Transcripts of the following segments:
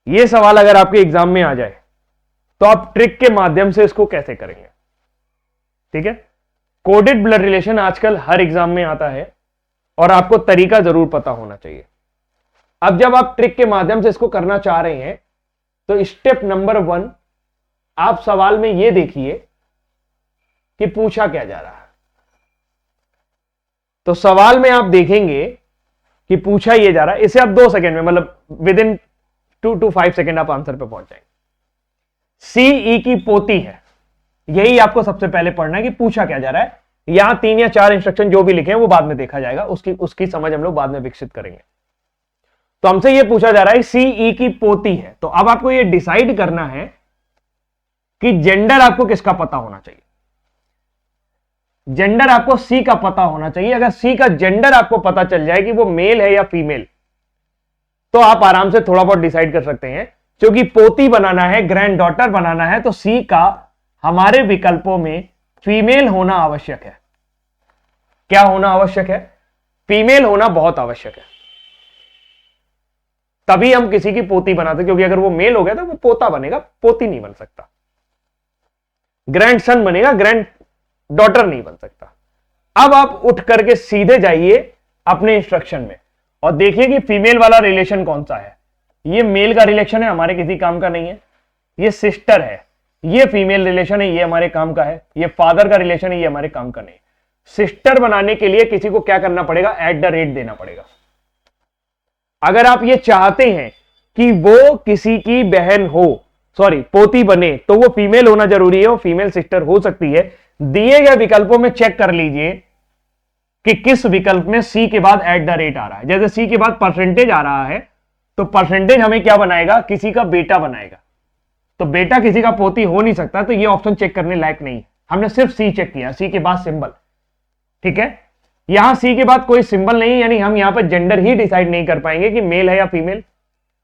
ये सवाल अगर आपके एग्जाम में आ जाए तो आप ट्रिक के माध्यम से इसको कैसे करेंगे? ठीक है, कोडेड ब्लड रिलेशन आजकल हर एग्जाम में आता है और आपको तरीका जरूर पता होना चाहिए। अब जब आप ट्रिक के माध्यम से इसको करना चाह रहे हैं तो स्टेप नंबर 1, आप सवाल में यह देखिए कि पूछा क्या जा रहा है। तो सवाल में आप देखेंगे कि पूछा यह जा रहा है, इसे आप 2 सेकेंड में, मतलब विद इन 2 to 5 सेकेंड आप आंसर पे पहुंच जाएंगे। सीई की पोती है, यही आपको सबसे पहले पढ़ना है कि पूछा क्या जा रहा है। यहां 3 या 4 इंस्ट्रक्शन जो भी लिखे हैं वो बाद में देखा जाएगा, उसकी समझ हम लोग बाद में विकसित करेंगे। तो हमसे यह पूछा जा रहा है सीई की पोती है, तो अब आपको यह डिसाइड करना है कि जेंडर आपको किसका पता होना चाहिए। जेंडर आपको सी का पता होना चाहिए। अगर सी का जेंडर आपको पता चल जाए कि वो मेल है या फीमेल, तो आप आराम से थोड़ा बहुत डिसाइड कर सकते हैं। क्योंकि पोती बनाना है, ग्रैंड डॉटर बनाना है, तो सी का हमारे विकल्पों में फीमेल होना आवश्यक है। क्या होना आवश्यक है? फीमेल होना बहुत आवश्यक है, तभी हम किसी की पोती बनाते। क्योंकि अगर वो मेल हो गया तो वो पोता बनेगा, पोती नहीं बन सकता। ग्रैंड सन बनेगा, ग्रैंड डॉटर नहीं बन सकता। अब आप उठ करके सीधे जाइए अपने इंस्ट्रक्शन में और देखिए कि फीमेल वाला रिलेशन कौन सा है। ये मेल का रिलेशन है, हमारे किसी काम का नहीं है। ये सिस्टर है, ये फीमेल रिलेशन है, ये हमारे काम का है। ये फादर का रिलेशन है, ये हमारे काम का नहीं। सिस्टर बनाने के लिए किसी को क्या करना पड़ेगा? @ देना पड़ेगा। अगर आप ये चाहते हैं कि वो किसी की बहन हो, सॉरी पोती बने, तो वो फीमेल होना जरूरी है। वो फीमेल सिस्टर हो सकती है। दिए गए विकल्पों में चेक कर लीजिए कि किस विकल्प में सी के बाद @ आ रहा है। जैसे सी के बाद परसेंटेज आ रहा है, तो परसेंटेज हमें क्या बनाएगा? किसी का बेटा बनाएगा। तो बेटा किसी का पोती हो नहीं सकता, तो ये ऑप्शन चेक करने लायक नहीं है। हमने सिर्फ सी चेक किया, सी के बाद सिंबल। ठीक है, यहां सी के बाद कोई सिंबल नहीं, यानी हम यहां पर जेंडर ही डिसाइड नहीं कर पाएंगे कि मेल है या फीमेल।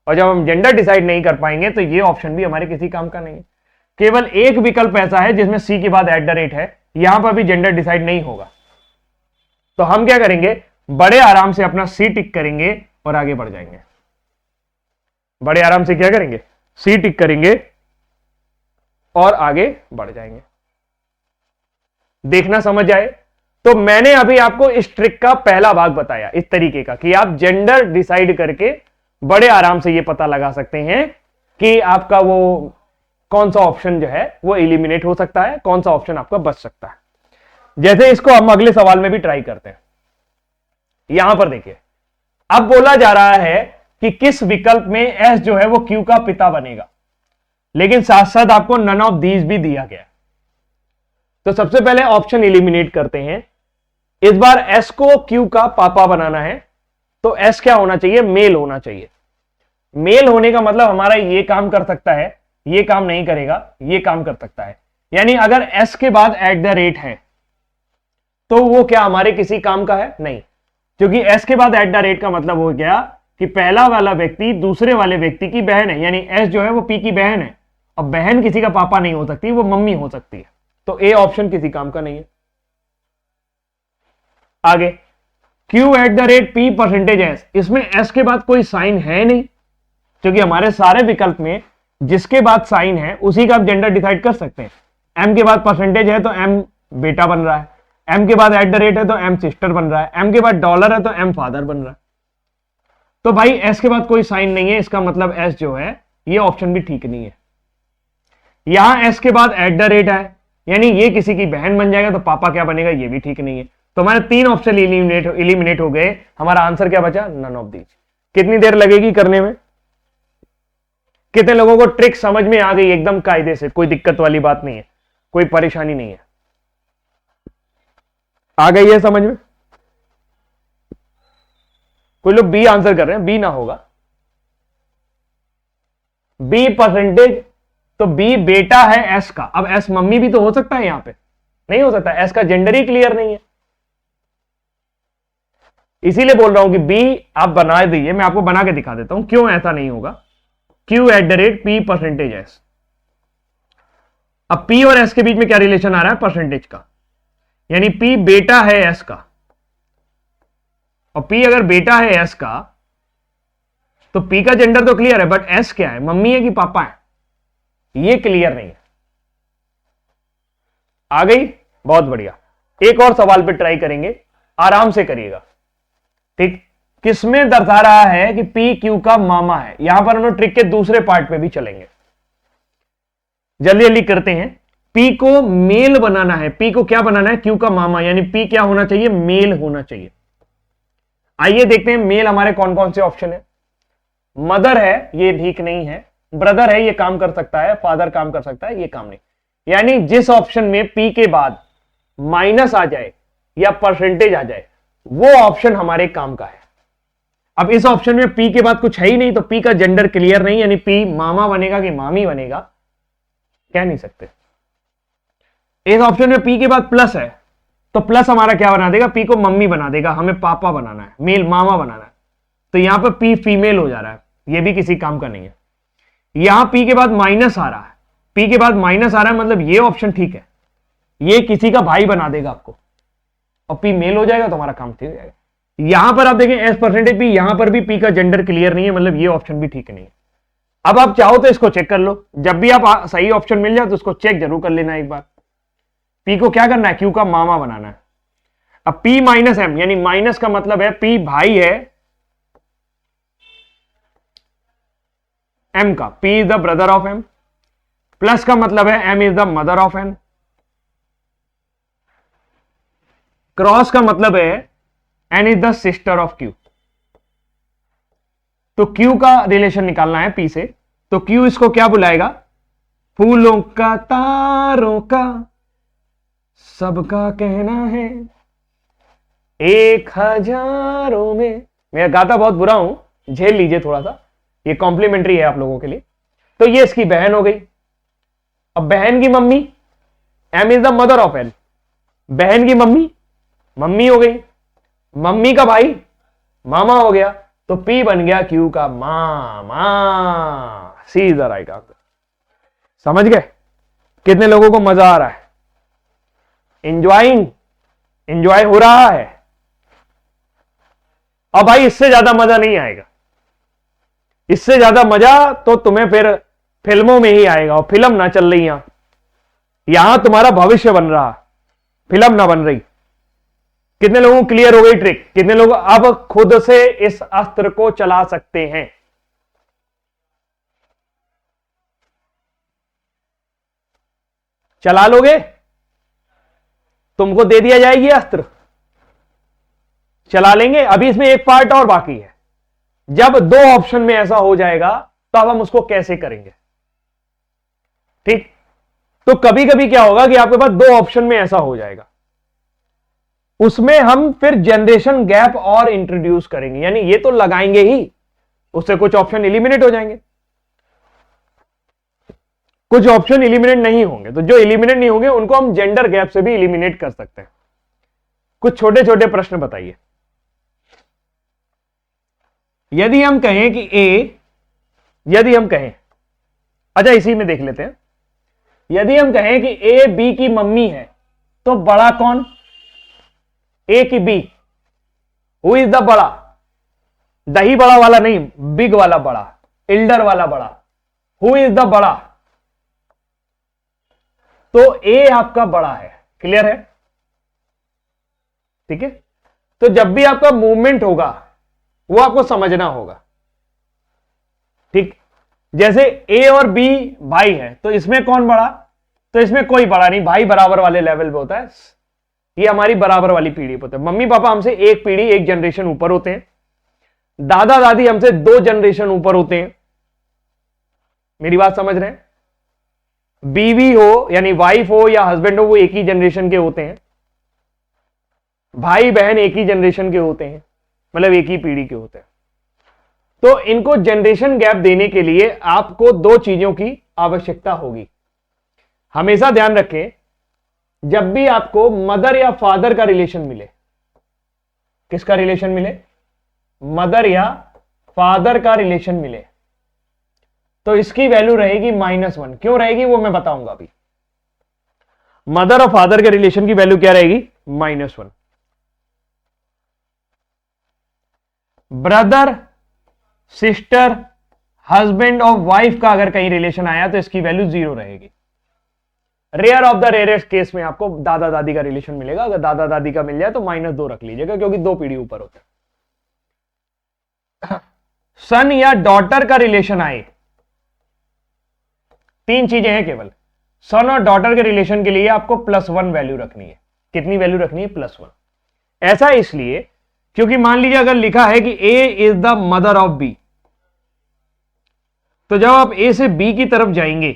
और जब हम जेंडर डिसाइड नहीं कर पाएंगे तो ये ऑप्शन भी हमारे किसी काम का नहीं है। केवल एक विकल्प ऐसा है जिसमें सी के बाद @ है, यहां पर भी जेंडर डिसाइड नहीं होगा। तो हम क्या करेंगे? बड़े आराम से अपना सी टिक करेंगे और आगे बढ़ जाएंगे। बड़े आराम से क्या करेंगे? सी टिक करेंगे और आगे बढ़ जाएंगे। देखना समझ आए? तो मैंने अभी आपको इस ट्रिक का पहला भाग बताया इस तरीके का कि आप जेंडर डिसाइड करके बड़े आराम से ये पता लगा सकते हैं कि आपका वो कौन सा ऑप्शन जो है वो एलिमिनेट हो सकता है, कौन सा ऑप्शन आपका बच सकता है। जैसे इसको हम अगले सवाल में भी ट्राई करते हैं। यहां पर देखिए, अब बोला जा रहा है कि किस विकल्प में एस जो है वो क्यू का पिता बनेगा, लेकिन साथ साथ आपको नन ऑफ दीज भी दिया गया। तो सबसे पहले ऑप्शन एलिमिनेट करते हैं। इस बार एस को क्यू का पापा बनाना है, तो एस क्या होना चाहिए? मेल होना चाहिए। मेल होने का मतलब हमारा ये काम कर सकता है, ये काम नहीं करेगा, ये काम कर सकता है। यानी अगर एस के बाद @ है तो वो क्या हमारे किसी काम का है? नहीं, क्योंकि एस के बाद @ का मतलब हो गया कि पहला वाला व्यक्ति दूसरे वाले व्यक्ति की बहन है। यानी एस जो है वो पी की बहन है, और बहन किसी का पापा नहीं हो सकती, वो मम्मी हो सकती है। तो ए ऑप्शन किसी काम का नहीं है। आगे Q@P%S, इसमें एस के बाद कोई साइन है नहीं, क्योंकि हमारे सारे विकल्प में जिसके बाद साइन है उसी का आप जेंडर डिसाइड कर सकते हैं। एम के बाद परसेंटेज है तो एम बेटा बन रहा है, एम के बाद @ है तो एम सिस्टर बन रहा है, एम के बाद डॉलर है तो एम फादर बन रहा है। तो भाई एस के बाद कोई साइन नहीं है, इसका मतलब एस जो है ये ऑप्शन भी ठीक नहीं है। यहां एस के बाद @ है, यानी ये किसी की बहन बन जाएगा, तो पापा क्या बनेगा? ये भी ठीक नहीं है। तो हमारे 3 ऑप्शन एलिमिनेट हो गए। हमारा आंसर क्या बचा? None of these. कितनी देर लगेगी करने में? कितने लोगों को ट्रिक समझ में आ गई एकदम कायदे से? कोई दिक्कत वाली बात नहीं है, कोई परेशानी नहीं है, आ गई है समझ में? कोई लोग बी आंसर कर रहे हैं, बी ना होगा, बी परसेंटेज। तो बी बेटा है एस का। अब एस मम्मी भी तो हो सकता है, यहां पे नहीं हो सकता, एस का जेंडर ही क्लियर नहीं है। इसीलिए बोल रहा हूं कि बी आप बना दीजिए, मैं आपको बना के दिखा देता हूं क्यों ऐसा नहीं होगा। Q@P%S। अब P और S के बीच में क्या रिलेशन आ रहा है? परसेंटेज का, यानी P बेटा है S का, और P अगर बेटा है S का तो पी का जेंडर तो क्लियर है, बट एस क्या है, मम्मी है कि पापा है, ये क्लियर नहीं है। आ गई, बहुत बढ़िया। एक और सवाल पे ट्राई करेंगे, आराम से करिएगा, ठीक। किसमें दर्शा रहा है कि पी क्यू का मामा है। यहां पर हम लोग ट्रिक के दूसरे पार्ट पे भी चलेंगे, जल्दी जल्दी करते हैं। पी को मेल बनाना है, पी को क्या बनाना है, क्यू का मामा, यानी पी क्या होना चाहिए, मेल होना चाहिए। आइए देखते हैं मेल हमारे कौन कौन से ऑप्शन है। मदर है, ये ठीक नहीं है। ब्रदर है, ये काम कर सकता है। फादर काम कर सकता है, ये काम नहीं। यानी जिस ऑप्शन में पी के बाद माइनस आ जाए या परसेंटेज आ जाए, वो ऑप्शन हमारे काम का है। अब इस ऑप्शन में पी के बाद कुछ है ही नहीं, तो पी का जेंडर क्लियर नहीं, यानी पी मामा बनेगा कि मामी बनेगा, कह नहीं सकते। इस ऑप्शन में पी के बाद प्लस है, तो प्लस हमारा क्या बना देगा, पी को मम्मी बना देगा, हमें पापा बनाना है, मेल मामा बनाना है। तो यहां पर पी फीमेल हो जा रहा है, ये भी किसी काम का नहीं है। यहां पी के बाद माइनस आ रहा है, पी के बाद माइनस आ रहा है, मतलब ये ऑप्शन ठीक है, ये किसी का भाई बना देगा आपको, और पी मेल हो जाएगा तो हमारा काम ठीक हो जाएगा। यहां पर आप देखें एस परसेंटेज पी, यहां पर भी पी का जेंडर क्लियर नहीं है, मतलब ये ऑप्शन भी ठीक नहीं है। अब आप चाहो तो इसको चेक कर लो, जब भी आप सही ऑप्शन मिल जाए तो उसको चेक जरूर कर लेना एक बार। पी को क्या करना है, क्यू का मामा बनाना है। अब पी माइनस एम, यानी माइनस का मतलब है पी भाई है एम का, P is the brother of M. Plus का मतलब है M is the mother of N. Cross का मतलब है N is the sister of Q. तो क्यू का रिलेशन निकालना है पी से, तो क्यू इसको क्या बुलाएगा, फूलों का तारों का सबका कहना है 1000 में। मैं गाता बहुत बुरा हूं, झेल लीजिए थोड़ा सा, ये कॉम्प्लीमेंट्री है आप लोगों के लिए। तो ये इसकी बहन हो गई। अब बहन की mummy, M is the mother of N, बहन की मम्मी मम्मी हो गई, मम्मी का भाई मामा हो गया, तो पी बन गया क्यू का मामा। सी इज द राइट आंसर। समझ गए? कितने लोगों को मजा आ रहा है, एंजॉय हो रहा है? अब भाई इससे ज्यादा मजा नहीं आएगा, इससे ज्यादा मजा तो तुम्हें फिर फिल्मों में ही आएगा, और फिल्म ना चल रही यहां तुम्हारा भविष्य बन रहा, फिल्म ना बन रही। कितने लोगों को क्लियर हो गई ट्रिक? कितने लोग अब खुद से इस अस्त्र को चला सकते हैं? चला लोगे? तुमको दे दिया जाएगी अस्त्र, चला लेंगे? अभी इसमें एक पार्ट और बाकी है। जब दो ऑप्शन में ऐसा हो जाएगा तब हम उसको कैसे करेंगे, ठीक? तो कभी कभी क्या होगा कि आपके पास दो ऑप्शन में ऐसा हो जाएगा, उसमें हम फिर जनरेशन गैप और इंट्रोड्यूस करेंगे, यानी ये तो लगाएंगे ही, उससे कुछ ऑप्शन एलिमिनेट हो जाएंगे, कुछ ऑप्शन एलिमिनेट नहीं होंगे। तो जो एलिमिनेट नहीं होंगे उनको हम जेंडर गैप से भी एलिमिनेट कर सकते हैं। कुछ छोटे छोटे प्रश्न बताइए। यदि हम कहें कि यदि हम कहें, अच्छा इसी में देख लेते हैं, यदि हम कहें कि ए बी की मम्मी है, तो बड़ा कौन, ए की बी? हु इज द बड़ा? दही बड़ा वाला नहीं, बिग वाला बड़ा, एल्डर वाला बड़ा। हु इज द बड़ा? तो ए आपका बड़ा है, क्लियर है? ठीक है। तो जब भी आपका मूवमेंट होगा वो आपको समझना होगा, ठीक? जैसे ए और बी भाई है, तो इसमें कौन बड़ा? तो इसमें कोई बड़ा नहीं, भाई बराबर वाले लेवल पे होता है, ये हमारी बराबर वाली पीढ़ी पे होता है। मम्मी पापा हमसे एक पीढ़ी, एक जनरेशन ऊपर होते हैं, दादा दादी हमसे 2 जनरेशन ऊपर होते हैं। मेरी बात समझ रहे हैं? बीवी हो यानी वाइफ हो या हस्बैंड हो, वो एक ही जनरेशन के होते हैं। भाई बहन एक ही जनरेशन के होते हैं, मतलब एक ही पीढ़ी के होते हैं। तो इनको जनरेशन गैप देने के लिए आपको 2 चीजों की आवश्यकता होगी। हमेशा ध्यान रखें, जब भी आपको मदर या फादर का रिलेशन मिले, किसका रिलेशन मिले? मदर या फादर का रिलेशन मिले, तो इसकी वैल्यू रहेगी -1। क्यों रहेगी वो मैं बताऊंगा अभी। मदर और फादर के रिलेशन की वैल्यू क्या रहेगी? -1। Brother sister husband of wife का अगर कहीं रिलेशन आया तो इसकी वैल्यू 0 रहेगी। Rare of the rarest case में आपको दादा दादी का रिलेशन मिलेगा। अगर दादा दादी का मिल जाए तो -2 रख लीजिएगा, क्योंकि 2 पीढ़ी ऊपर होते हैं। सन या डॉटर का रिलेशन आए, 3 चीजें हैं केवल। सन और डॉटर के रिलेशन के लिए आपको +1 वैल्यू रखनी है। कितनी वैल्यू रखनी है? +1। ऐसा इसलिए क्योंकि मान लीजिए अगर लिखा है कि A is the mother of B, तो जब आप ए से बी की तरफ जाएंगे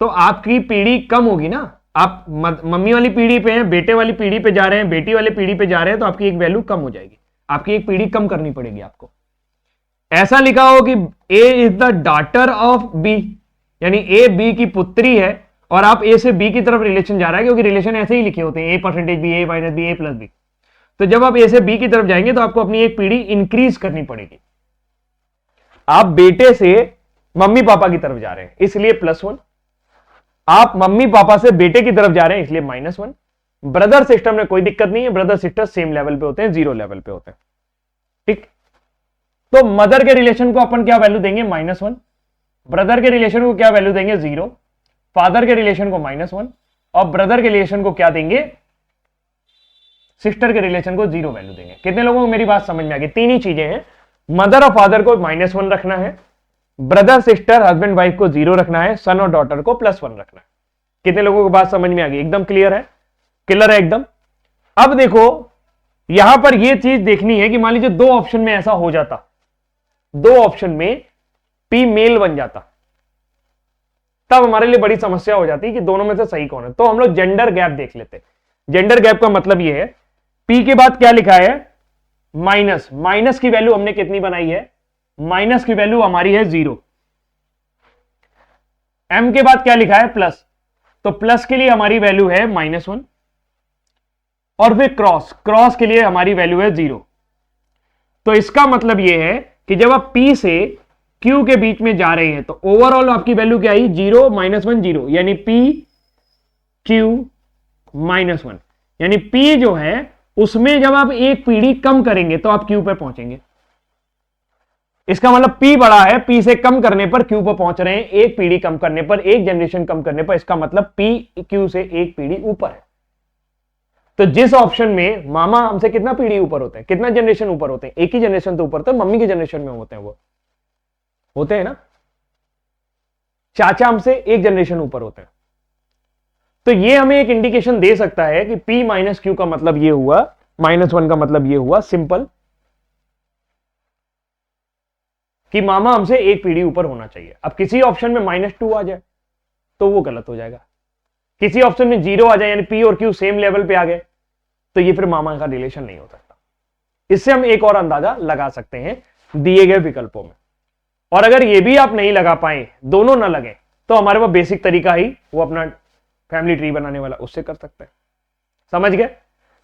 तो आपकी पीढ़ी कम होगी ना। आप मम्मी वाली पीढ़ी पे हैं, बेटे वाली पीढ़ी पे जा रहे हैं, बेटी वाली पीढ़ी पे जा रहे हैं, तो आपकी एक वैल्यू कम हो जाएगी, आपकी एक पीढ़ी कम करनी पड़ेगी आपको। ऐसा लिखा हो कि A is the daughter of B, यानी ए बी की पुत्री है, और आप ए से बी की तरफ रिलेशन जा रहा है, क्योंकि रिलेशन ऐसे ही लिखे होते हैं, A% B, A- B, A+B। तो जब आप ए से बी की तरफ जाएंगे तो आपको अपनी एक पीढ़ी इंक्रीज करनी पड़ेगी। आप बेटे से मम्मी पापा की तरफ जा रहे हैं इसलिए +1, आप मम्मी पापा से बेटे की तरफ जा रहे हैं इसलिए -1। ब्रदर सिस्टर में कोई दिक्कत नहीं है, ब्रदर सिस्टर सेम लेवल पे होते हैं, 0 लेवल पे होते हैं। ठीक, तो मदर के रिलेशन को अपन क्या वैल्यू देंगे? -1। ब्रदर के रिलेशन को क्या वैल्यू देंगे? 0। फादर के रिलेशन को -1, और ब्रदर के रिलेशन को क्या देंगे? सिस्टर के रिलेशन को 0 वैल्यू देंगे। कितने लोगों को मेरी बात समझ में आ गई? 3 ही चीजें हैं, मदर और फादर को -1 रखना है, ब्रदर सिस्टर हस्बैंड वाइफ को 0 रखना है, सन और डॉटर को +1 रखना है। कितने लोगों को बात समझ में आ गई? एकदम क्लियर है, क्लियर है एकदम। अब देखो यहां पर यह चीज देखनी है कि मान लीजिए 2 ऑप्शन में ऐसा हो जाता, 2 ऑप्शन में पी मेल बन जाता, तब हमारे लिए बड़ी समस्या हो जाती कि दोनों में से सही कौन है। तो हम लोग जेंडर गैप देख लेते। जेंडर गैप का मतलब यह है, पी के बाद क्या लिखा है? माइनस, माइनस की वैल्यू हमने कितनी बनाई है? माइनस की वैल्यू हमारी है 0। एम के बाद क्या लिखा है? प्लस, तो प्लस के लिए हमारी वैल्यू है -1, और फिर क्रॉस, क्रॉस के लिए हमारी वैल्यू है 0। तो इसका मतलब यह है कि जब आप P से Q के बीच में जा रहे हैं तो ओवरऑल आपकी वैल्यू क्या आई? 0 -1 0, यानी P Q -1, यानी P जो है उसमें जब आप एक पीढ़ी कम करेंगे तो आप Q पे पहुंचेंगे। इसका मतलब P बड़ा है, P से कम करने पर Q पर पहुंच रहे हैं, एक पीढ़ी कम करने पर, एक जनरेशन कम करने पर, इसका मतलब P Q से एक पीढ़ी ऊपर है। तो जिस ऑप्शन में मामा हमसे कितना पीढ़ी ऊपर होते हैं, कितना जनरेशन ऊपर होते हैं? एक ही जनरेशन तो ऊपर होता है, मम्मी की जनरेशन में होते हैं, वो होते हैं ना। चाचा हमसे एक जनरेशन ऊपर होते हैं। तो ये हमें एक इंडिकेशन दे सकता है कि P - Q का मतलब ये हुआ, -1 का मतलब ये हुआ सिंपल, कि मामा हमसे एक पीढ़ी ऊपर होना चाहिए। अब किसी ऑप्शन में -2 आ जाए तो वो गलत हो जाएगा, किसी ऑप्शन में 0 आ जाए, यानी P और Q सेम लेवल पे आ गए, तो ये फिर मामा का रिलेशन नहीं हो सकता। इससे हम एक और अंदाजा लगा सकते हैं दिए गए विकल्पों में। और अगर ये भी आप नहीं लगा पाए, दोनों ना लगे, तो हमारे पास बेसिक तरीका ही वो अपना फैमिली ट्री बनाने वाला, उससे कर सकते हैं। समझ गए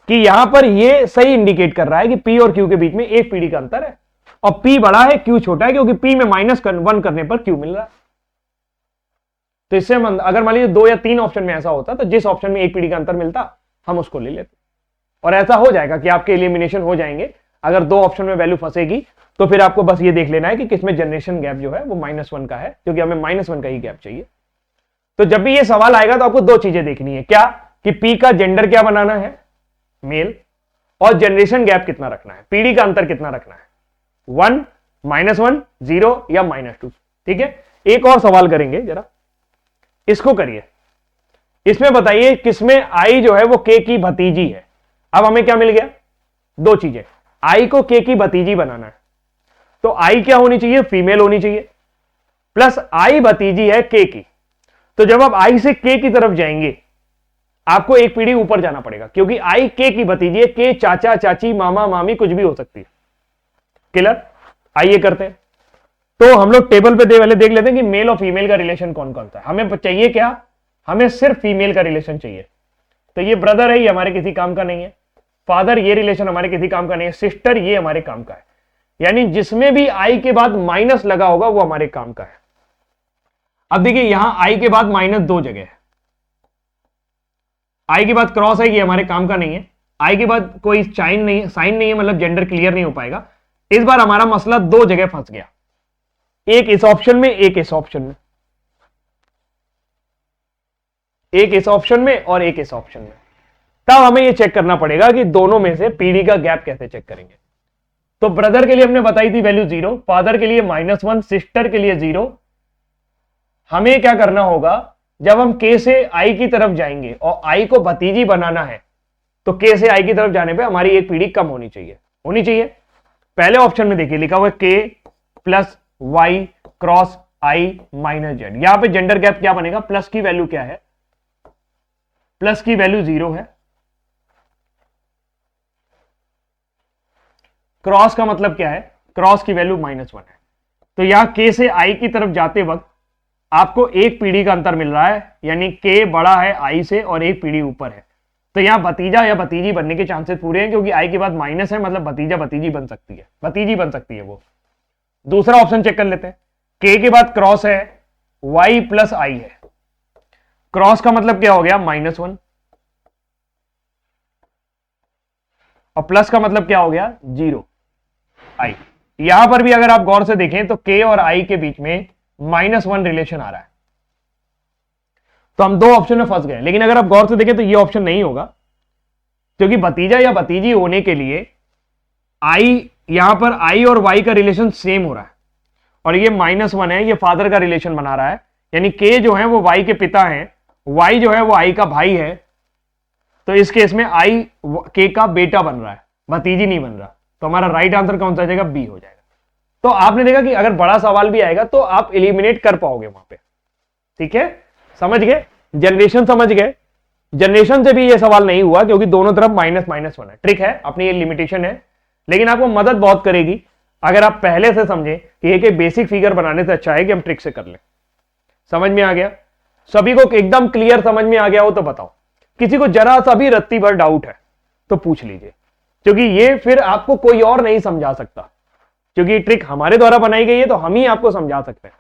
कि यहां पर ये सही इंडिकेट कर रहा है कि P और Q के बीच में एक पीढ़ी का अंतर है, और P बड़ा है Q छोटा है, क्योंकि P में -1 करने पर Q मिल रहा है। तो इससे हम अगर मान लीजिए 2 या 3 ऑप्शन में ऐसा होता तो जिस ऑप्शन में एक पीढ़ी का अंतर मिलता हम उसको ले लेते, और ऐसा हो जाएगा कि आपके एलिमिनेशन हो जाएंगे। अगर 2 ऑप्शन में वैल्यू फंसेगी तो फिर आपको बस ये देख लेना है कि किसमें जनरेशन गैप जो है वो -1 का है, क्योंकि हमें -1 का ही गैप चाहिए। तो जब भी ये सवाल आएगा तो आपको 2 चीजें देखनी है, क्या कि P का जेंडर क्या बनाना है? मेल, और जनरेशन गैप कितना रखना है, पीढ़ी का अंतर कितना रखना है? 1 -1 0 या -2। ठीक है, एक और सवाल करेंगे, जरा इसको करिए। इसमें बताइए किसमें I जो है वो K की भतीजी है। अब हमें क्या मिल गया? 2 चीजें, I को K की भतीजी बनाना है, तो I क्या होनी चाहिए? फीमेल होनी चाहिए, प्लस I भतीजी है K की। तो जब आप I से K की तरफ जाएंगे आपको एक पीढ़ी ऊपर जाना पड़ेगा, क्योंकि I K की भतीजी है, K चाचा चाची मामा मामी कुछ भी हो सकती है। क्लियर? आइए करते हैं। तो हम लोग टेबल पे पहले देख लेते हैं कि मेल और फीमेल का रिलेशन कौन कौन सा है। हमें चाहिए क्या? हमें सिर्फ फीमेल का रिलेशन चाहिए। तो ये ब्रदर है, ये हमारे किसी काम का नहीं है। फादर, ये रिलेशन हमारे किसी काम का नहीं है। सिस्टर, ये हमारे काम का है। यानी जिसमें भी I के बाद माइनस लगा होगा वो हमारे काम का है। अब देखिए यहां I के बाद -2 जगह है, I के बाद क्रॉस है, ये हमारे काम का नहीं है। I के बाद कोई साइन नहीं है, मतलब जेंडर क्लियर नहीं हो पाएगा। इस बार हमारा मसला दो जगह फंस गया, एक इस ऑप्शन में, एक इस ऑप्शन में, एक इस ऑप्शन में और एक इस ऑप्शन में। तब हमें यह चेक करना पड़ेगा कि दोनों में से पीडी का गैप कैसे चेक करेंगे। तो ब्रदर के लिए हमने बताई थी वैल्यू 0, फादर के लिए -1, सिस्टर के लिए 0। हमें क्या करना होगा, जब हम के से आई की तरफ जाएंगे और आई को भतीजी बनाना है, तो के से आई की तरफ जाने पे हमारी एक पीढ़ी कम होनी चाहिए। पहले ऑप्शन में देखिए लिखा हुआ है के प्लस वाई क्रॉस आई माइनस जेड। यहां पे जेंडर गैप क्या बनेगा, प्लस की वैल्यू क्या है, प्लस की वैल्यू 0 है, क्रॉस का मतलब क्या है, क्रॉस की वैल्यू -1 है। तो यहां के से आई की तरफ जाते वक्त आपको एक पीढ़ी का अंतर मिल रहा है, यानी के बड़ा है आई से और एक पीढ़ी ऊपर है। तो यहां भतीजा या भतीजी बनने के चांसेस पूरे हैं, क्योंकि आई के बाद माइनस है, मतलब भतीजा भतीजी बन सकती है, भतीजी बन सकती है वो। दूसरा ऑप्शन चेक कर लेते हैं, के के बाद क्रॉस है, वाई प्लस आई है, क्रॉस का मतलब क्या हो गया -1 और प्लस का मतलब क्या हो गया 0 आई। यहां पर भी अगर आप गौर से देखें तो के और आई के बीच में -1 रिलेशन आ रहा है। तो हम दो ऑप्शन में फंस गए। लेकिन अगर आप गौर से देखें तो ये ऑप्शन नहीं होगा, क्योंकि भतीजा या भतीजी होने के लिए आई, यहां पर आई और वाई का रिलेशन सेम हो रहा है और ये -1 है, ये फादर का रिलेशन बना रहा है, यानी के जो है वो वाई के पिता हैं, वाई जो है वो आई का भाई है। तो इस केस में आई के का बेटा बन रहा है, भतीजी नहीं बन रहा। तो हमारा राइट आंसर कौन सा जाएगा, बी हो जाएगा। तो आपने देखा कि अगर बड़ा सवाल भी आएगा तो आप एलिमिनेट कर पाओगे वहां पे। ठीक है, समझ गए, जनरेशन समझ गए। जनरेशन से भी ये सवाल नहीं हुआ क्योंकि दोनों तरफ -1 है। ट्रिक है, अपनी ये लिमिटेशन है, लेकिन आपको मदद बहुत करेगी अगर आप पहले से समझे कि एक बेसिक फिगर बनाने से अच्छा है कि हम ट्रिक से कर लें। समझ में आ गया सभी को, एकदम क्लियर समझ में आ गया हो तो बताओ। किसी को जरा सा भी रत्ती भर डाउट है तो पूछ लीजिए, क्योंकि ये फिर आपको कोई और नहीं समझा सकता, क्योंकि ट्रिक हमारे द्वारा बनाई गई है तो हम ही आपको समझा सकते हैं।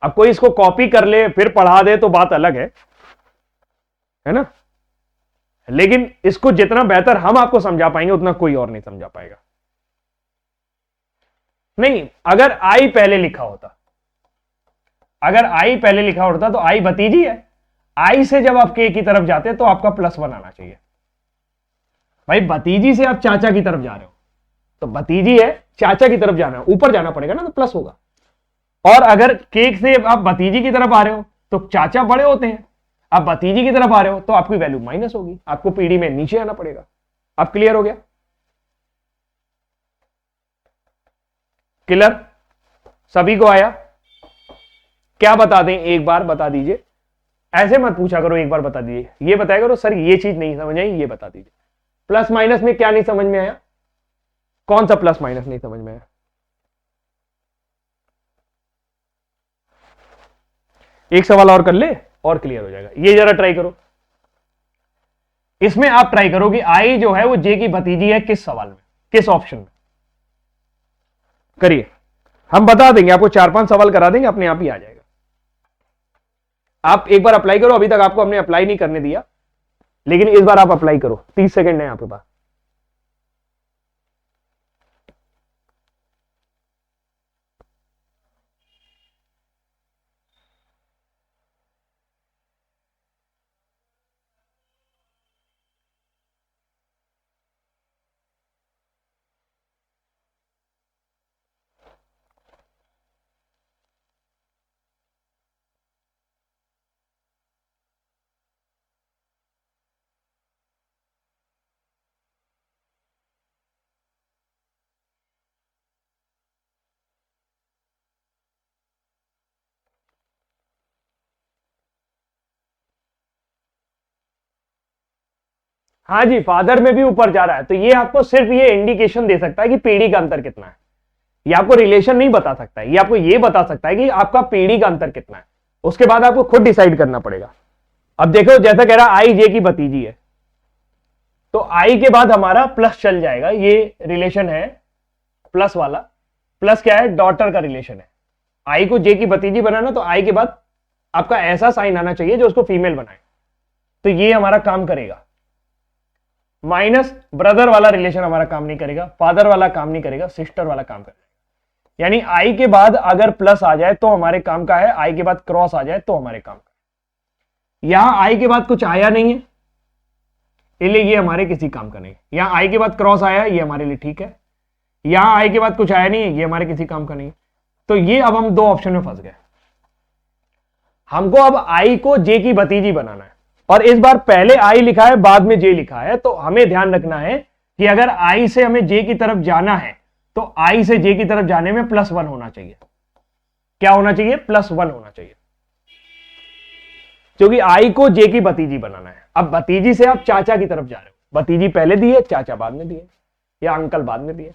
अब कोई इसको कॉपी कर ले फिर पढ़ा दे तो बात अलग है ना, लेकिन इसको जितना बेहतर हम आपको समझा पाएंगे उतना कोई और नहीं समझा पाएगा। नहीं, अगर आई पहले लिखा होता, अगर आई पहले लिखा होता तो आई भतीजी है, आई से जब आप के की तरफ जाते तो आपका +1 आना चाहिए। भाई भतीजी से आप चाचा की तरफ जा रहे हो तो भतीजी है, चाचा की तरफ जाना है, ऊपर जाना पड़ेगा ना, तो प्लस होगा। और अगर केक से आप भतीजी की तरफ आ रहे हो तो चाचा बड़े होते हैं, आप भतीजी की तरफ आ रहे हो तो आपकी वैल्यू माइनस होगी, आपको पीढ़ी में नीचे आना पड़ेगा। अब क्लियर हो गया, क्लियर सभी को आया? क्या बता दें, एक बार बता दीजिए, ऐसे मत पूछा करो, एक बार बता दीजिए। ये बताया करो सर ये चीज नहीं समझ आई, ये बता दीजिए। प्लस माइनस में क्या नहीं समझ में आया, कौन सा प्लस माइनस नहीं समझ में आया? एक सवाल और कर ले और क्लियर हो जाएगा। ये जरा ट्राई करो, इसमें आप ट्राई करो कि आई जो है वो जे की भतीजी है, किस सवाल में, किस ऑप्शन में। करिए, हम बता देंगे आपको, 4-5 सवाल करा देंगे, अपने आप ही आ जाएगा। आप एक बार अप्लाई करो, अभी तक आपको हमने अप्लाई नहीं करने दिया, लेकिन इस बार आप अप्लाई करो। 30 सेकंड है आपके पास। हाँ जी, फादर में भी ऊपर जा रहा है, तो ये आपको सिर्फ ये इंडिकेशन दे सकता है कि पीढ़ी का अंतर कितना है। ये आपको रिलेशन नहीं बता सकता है, ये आपको ये बता सकता है कि आपका पीढ़ी का अंतर कितना है। उसके बाद आपको खुद डिसाइड करना पड़ेगा। अब देखो, जैसा कह रहा आई जे की भतीजी है, तो आई के बाद हमारा प्लस चल जाएगा, ये रिलेशन है प्लस वाला। प्लस क्या है, डॉटर का रिलेशन है। आई को जे की भतीजी बनाना तो आई के बाद आपका ऐसा साइन आना चाहिए जो उसको फीमेल बनाए, तो ये हमारा काम करेगा। माइनस ब्रदर वाला रिलेशन हमारा काम नहीं करेगा, फादर वाला काम नहीं करेगा, सिस्टर वाला काम करेगा। यानी आई के बाद अगर प्लस आ जाए तो हमारे काम का है, आई के बाद क्रॉस आ जाए तो हमारे काम का है। यहां आई के बाद कुछ आया नहीं है, इसलिए ये हमारे किसी काम का नहीं। यहां आई के बाद क्रॉस आया, ये हमारे लिए ठीक है। यहां आई के बाद कुछ आया नहीं है, ये हमारे किसी काम का नहीं। तो ये अब हम दो ऑप्शन में फंस गए। हमको अब आई को जे की भतीजी बनाना है, और इस बार पहले आई लिखा है बाद में जे लिखा है, तो हमें ध्यान रखना है कि अगर आई से हमें जे की तरफ जाना है तो आई से जे की तरफ जाने में +1 होना चाहिए। क्या होना चाहिए? +1 होना चाहिए, क्योंकि आई को जे की भतीजी बनाना है। अब भतीजी से आप चाचा की तरफ जा रहे हो, भतीजी पहले दिए, चाचा बाद में दिए, या अंकल बाद में दिए।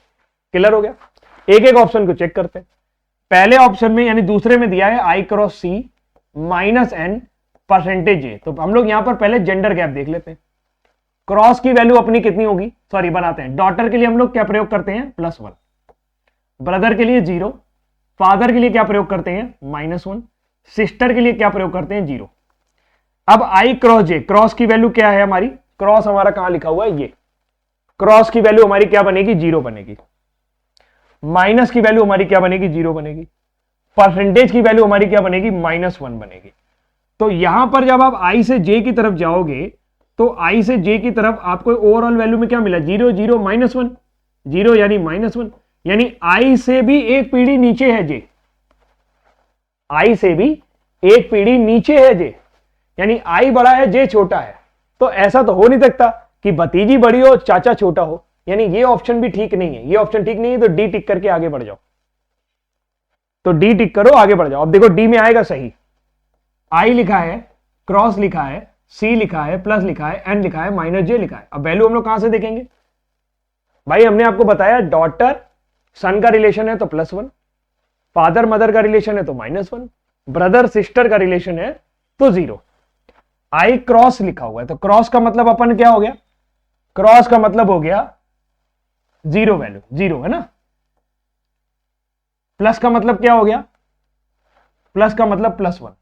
क्लियर हो गया? एक एक ऑप्शन को चेक करते हैं। पहले ऑप्शन में यानी दूसरे में दिया है आई क्रॉस सी -n परसेंटेज ए, तो हम लोग यहां पर पहले जेंडर गैप देख लेते हैं। क्रॉस की वैल्यू अपनी कितनी होगी, सॉरी बनाते हैं। डॉटर के लिए हम लोग क्या प्रयोग करते हैं? +1, ब्रदर के लिए 0, फादर के लिए क्या प्रयोग करते हैं? -1, सिस्टर के लिए क्या प्रयोग करते हैं? 0। अब आई क्रॉस जे, क्रॉस की वैल्यू क्या है हमारी? क्रॉस हमारा कहां लिखा हुआ है? ये क्रॉस की वैल्यू हमारी क्या बनेगी? 0 बनेगी। माइनस की वैल्यू हमारी क्या बनेगी? 0 बनेगी। परसेंटेज की वैल्यू हमारी क्या बनेगी? -1 बनेगी। तो यहां पर जब आप आई से जे की तरफ जाओगे तो आई से जे की तरफ आपको ओवरऑल वैल्यू में क्या मिला? 0 0 -1, 0 यानी -1, यानी आई से भी एक पीढ़ी नीचे है जे, आई से भी एक पीढ़ी नीचे है जे, यानी आई बड़ा है जे छोटा है। तो ऐसा तो हो नहीं सकता कि भतीजी बड़ी हो चाचा छोटा हो, यानी ये ऑप्शन भी ठीक नहीं है। ये ऑप्शन ठीक नहीं है, तो डी टिक करके आगे बढ़ जाओ। तो डी टिक करो, आगे बढ़ जाओ। अब देखो डी में आएगा सही, आई लिखा है, क्रॉस लिखा है, सी लिखा है, प्लस लिखा है, एन लिखा है, -j लिखा है। अब वैल्यू हम लोग कहां से देखेंगे भाई? हमने आपको बताया डॉटर सन का रिलेशन है तो +1, फादर मदर का रिलेशन है तो -1, ब्रदर सिस्टर का रिलेशन है तो 0। आई क्रॉस लिखा हुआ है, तो क्रॉस का मतलब अपन क्या हो गया? क्रॉस का मतलब हो गया 0 वैल्यू, 0 है ना। प्लस का मतलब क्या हो गया? प्लस का मतलब +1,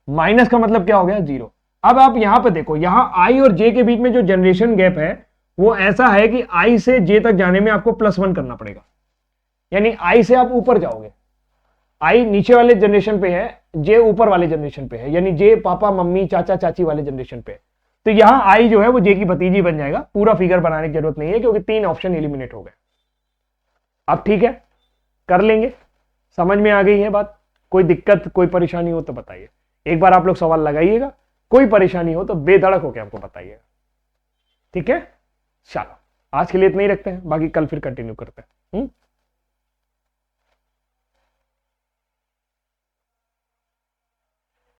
माइनस का मतलब क्या हो गया? 0। अब आप यहां पे देखो, यहां आई और जे के बीच में जो जनरेशन गैप है वो ऐसा है कि आई से जे तक जाने में आपको +1 करना पड़ेगा, यानी आई से आप ऊपर जाओगे। आई नीचे वाले जनरेशन पे है, जे ऊपर वाले जनरेशन पे है, यानी जे पापा मम्मी चाचा चाची वाले जनरेशन पे है। तो यहां आई जो है वो जे की भतीजी बन जाएगा। पूरा फिगर बनाने की जरूरत नहीं है क्योंकि 3 ऑप्शन एलिमिनेट हो गए। अब ठीक है, कर लेंगे। समझ में आ गई है बात? कोई दिक्कत कोई परेशानी हो तो बताइए। एक बार आप लोग सवाल लगाइएगा, कोई परेशानी हो तो बेधड़क होकर हमको बताइएगा। ठीक है, चलो आज के लिए इतना ही रखते हैं, बाकी कल फिर कंटिन्यू करते हैं।